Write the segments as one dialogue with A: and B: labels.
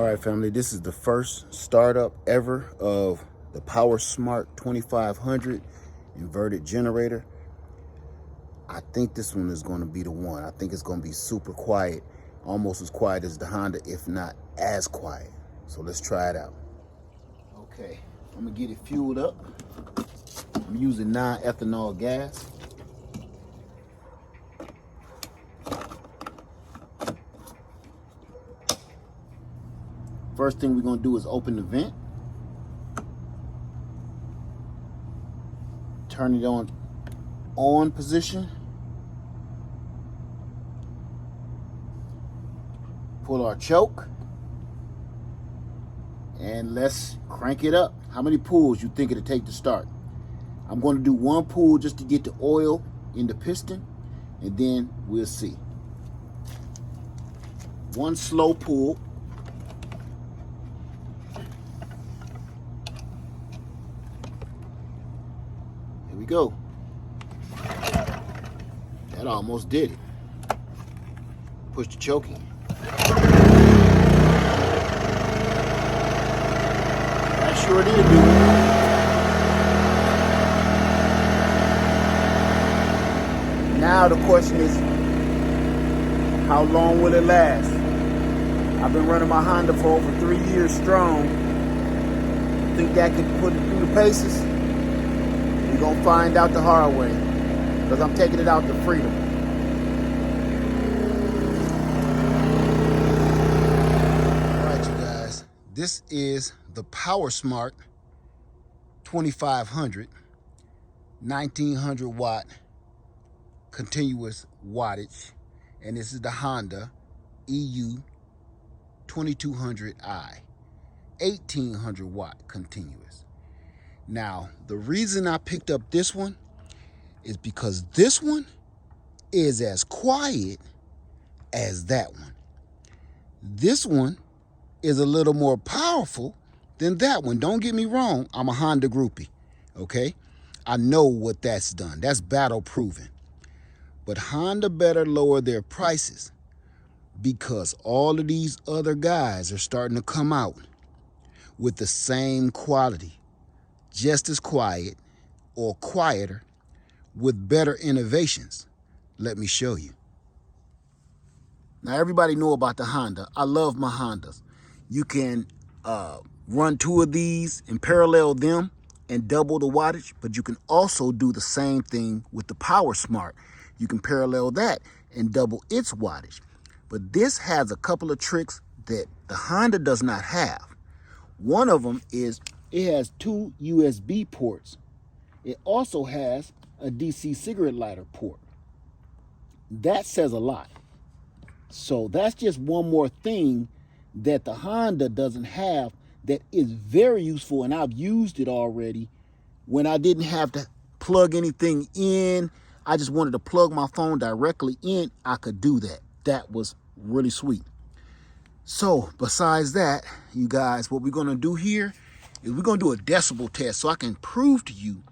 A: All right, family, this is the first startup ever of the Powersmart 2500 inverted generator. I think this one is going to be the one. I think it's going to be super quiet, almost as quiet as the Honda, if not as quiet. So let's try it out. Okay, I'm going to get it fueled up. I'm using non-ethanol gas. First thing we're going to do is open the vent. Turn it on position. Pull our choke. And let's crank it up. How many pulls you think it'll take to start? I'm going to do one pull just to get the oil in the piston, and then we'll see. One slow pull. Here we go. That almost did it. Push the choke in. That sure did do it. Now the question is, how long will it last? I've been running my Honda for over 3 years strong. Think that can put it through the paces? We're gonna find out the hard way, because I'm taking it out to freedom. All right, you guys, this is the Powersmart 2500, 1900 watt continuous wattage, and this is the Honda EU 2200i, 1800 watt continuous. Now, the reason I picked up this one is because this one is as quiet as that one. This one is a little more powerful than that one. Don't get me wrong, I'm a Honda groupie, okay? I know what that's done. That's battle proven. But Honda better lower their prices, because all of these other guys are starting to come out with the same quality, just as quiet or quieter, with better innovations. Let me show you. Now, everybody know about the Honda. I love my Hondas. You can run two of these and parallel them and double the wattage, but you can also do the same thing with the Powersmart. You can parallel that and double its wattage. But this has a couple of tricks that the Honda does not have. One of them is it has 2 USB ports. It also has a DC cigarette lighter port. That says a lot. So that's just one more thing that the Honda doesn't have that is very useful, and I've used it already when I didn't have to plug anything in. I just wanted to plug my phone directly in. I could do that. That was really sweet. So besides that, you guys, what we're going to do here is we're going to do a decibel test so I can prove to you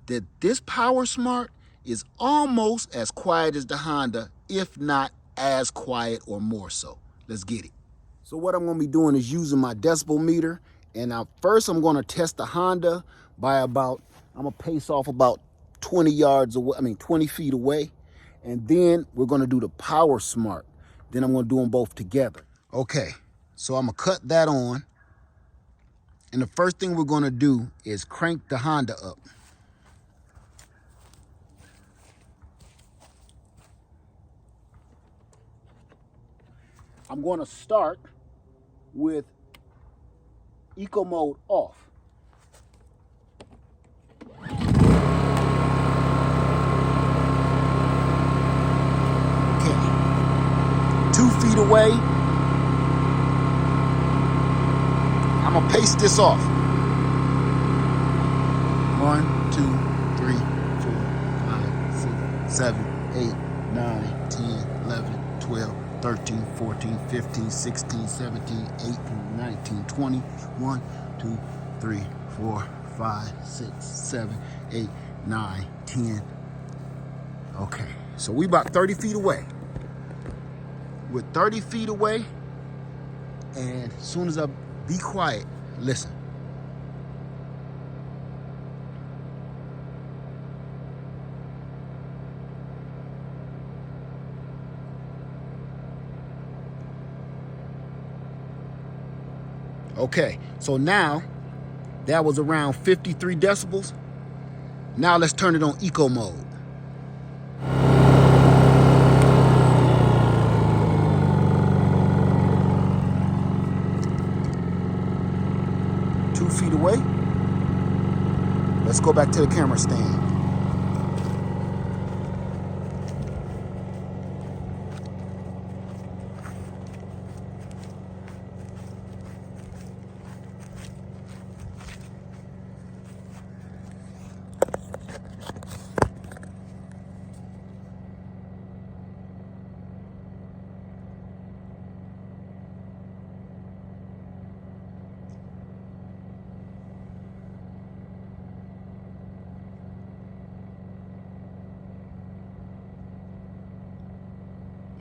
A: that this Powersmart is almost as quiet as the Honda, if not as quiet or more so. Let's get it. So what I'm going to be doing is using my decibel meter, and first I'm going to test the Honda by I'm going to pace off about 20 feet away, and then we're going to do the Powersmart. Then I'm going to do them both together. Okay, so I'm going to cut that on, and the first thing we're going to do is crank the Honda up. I'm going to start with eco mode off. Okay, 2 feet away. I'm gonna pace this off. 1, 2, 3, 4, 5, 6, 7, 8, 9, 10, 11, 12, 13, 14, 15, 16, 17, 18, 19, 20, 1, 2, 3, 4, 5, 6, 7, 8, 9, 10. Okay, so we about 30 feet away. We're 30 feet away, And as soon as I be quiet, listen. Okay, so now that was around 53 decibels. Now let's turn it on eco mode. Two feet away. Let's go back to the camera stand.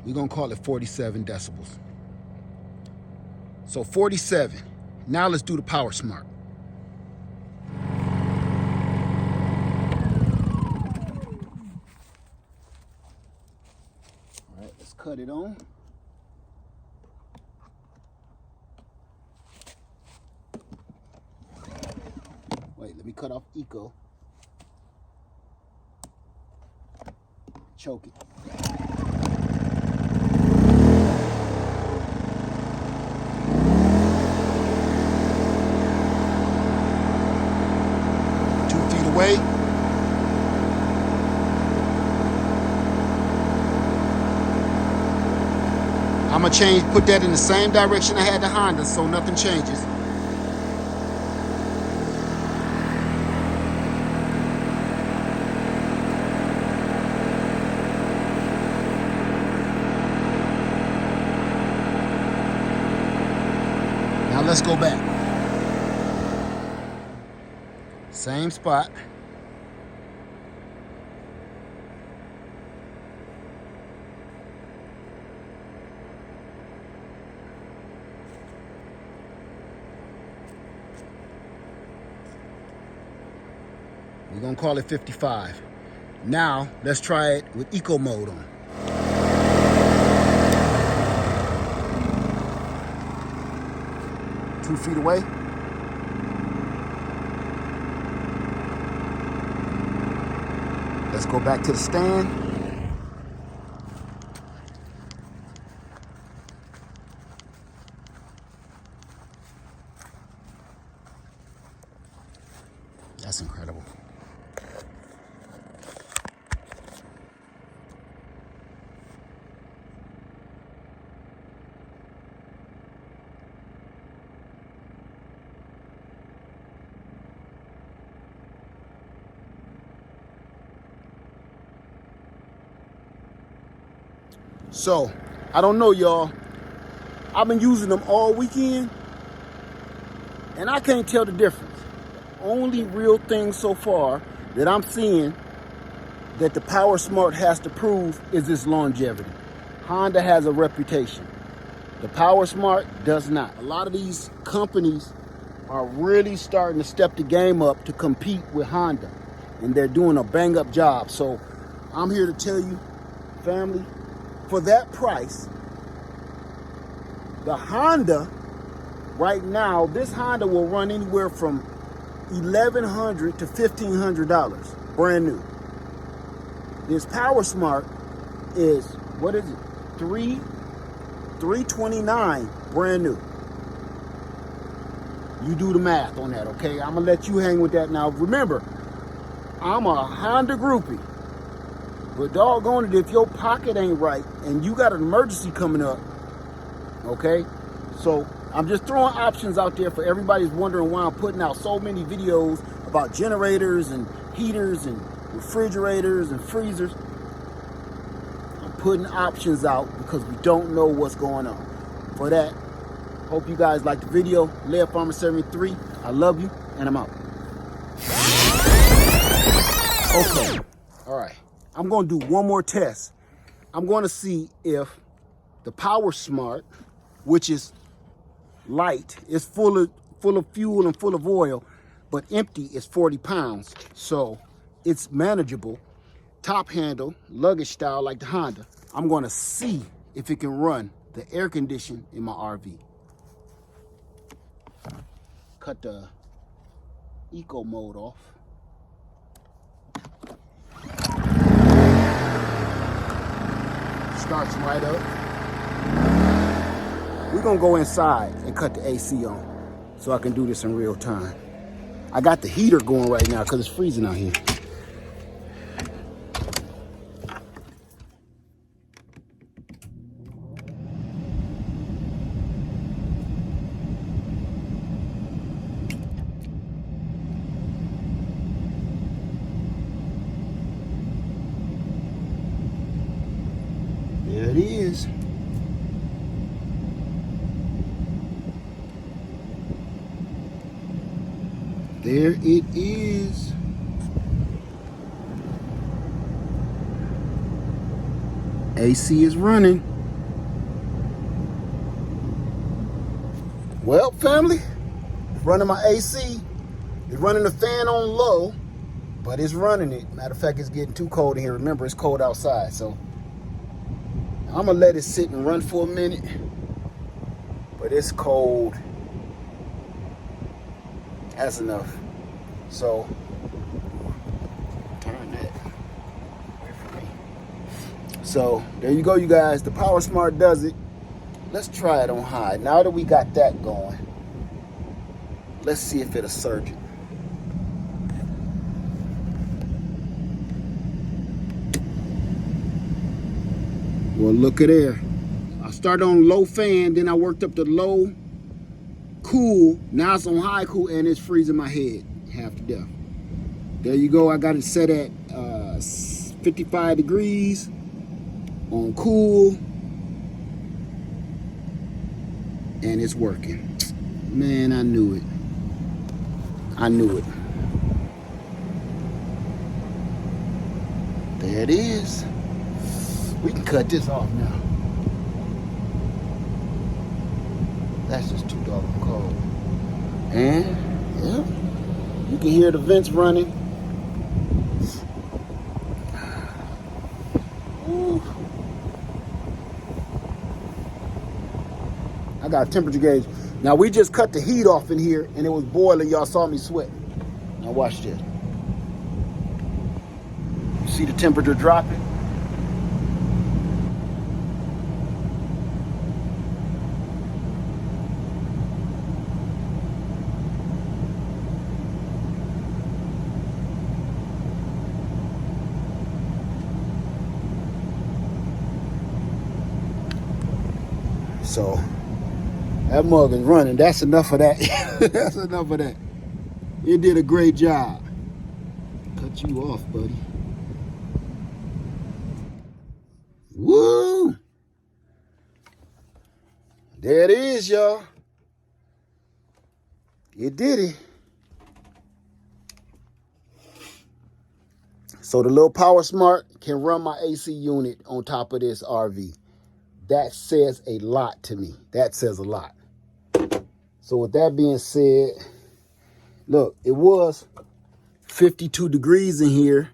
A: We're gonna call it 47 decibels. So 47. Now let's do the Powersmart. All right, let's cut it on. Wait, let me cut off eco. Choke it. Way. I'm gonna put that in the same direction I had the Honda so nothing changes. Now let's go back. Same spot. We're gonna call it 55. Now, let's try it with eco mode on. Two feet away. Let's go back to the stand. That's incredible. So, I don't know, y'all. I've been using them all weekend, and I can't tell the difference. The only real thing so far that I'm seeing that the Powersmart has to prove is its longevity. Honda has a reputation. The Powersmart does not. A lot of these companies are really starting to step the game up to compete with Honda, and they're doing a bang-up job. So I'm here to tell you, family, for that price, the Honda, right now, this Honda will run anywhere from $1,100 to $1,500, brand new. This Powersmart is, what is it? $329, brand new. You do the math on that, okay? I'm gonna let you hang with that now. Remember, I'm a Honda groupie. But doggone it, if your pocket ain't right and you got an emergency coming up, okay? So I'm just throwing options out there for everybody who's wondering why I'm putting out so many videos about generators and heaters and refrigerators and freezers. I'm putting options out because we don't know what's going on. For that, hope you guys liked the video. Lead Farmer 73, I love you, and I'm out. Okay, all right. I'm going to do one more test. I'm going to see if the Powersmart, which is light. It's full of fuel and full of oil, but empty is 40 pounds. So it's manageable. Top handle, luggage style like the Honda. I'm gonna see if it can run the air condition in my RV. Cut the eco mode off. Starts right up. We're gonna go inside and cut the AC on so I can do this in real time. I got the heater going right now because it's freezing out here. There it is. There it is. AC is running. Well, family, it's running my AC. It's running the fan on low, but it's running it. Matter of fact, it's getting too cold in here. Remember, it's cold outside, so I'm gonna let it sit and run for a minute. But it's cold. That's enough. So turn that away from me. So there you go, you guys. The Powersmart does it. Let's try it on high. Now that we got that going, let's see if it'll surge it. Well, look at there. I started on low fan, then I worked up to low cool. Now it's on high cool, and it's freezing my head half to death. There you go. I got it set at 55 degrees on cool, and it's working. Man, I knew it. I knew it. There it is. We can cut this off now. That's just too doggone cold. And, yeah, you can hear the vents running. Ooh. I got a temperature gauge. Now, we just cut the heat off in here, and it was boiling. Y'all saw me sweat. Now, watch this. You see the temperature dropping? So that mug is running. That's enough of that. That's enough of that. It did a great job. Cut you off, buddy. Woo! There it is, y'all. It did it. So the little Powersmart can run my AC unit on top of this RV. That says a lot to me. That says a lot. So with that being said, look, it was 52 degrees in here.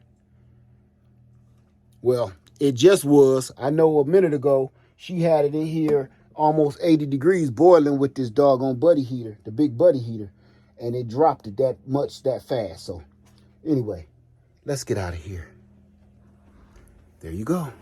A: Well, it just was. I know a minute ago, she had it in here almost 80 degrees boiling with this doggone buddy heater, the big buddy heater. And it dropped it that much that fast. So anyway, let's get out of here. There you go.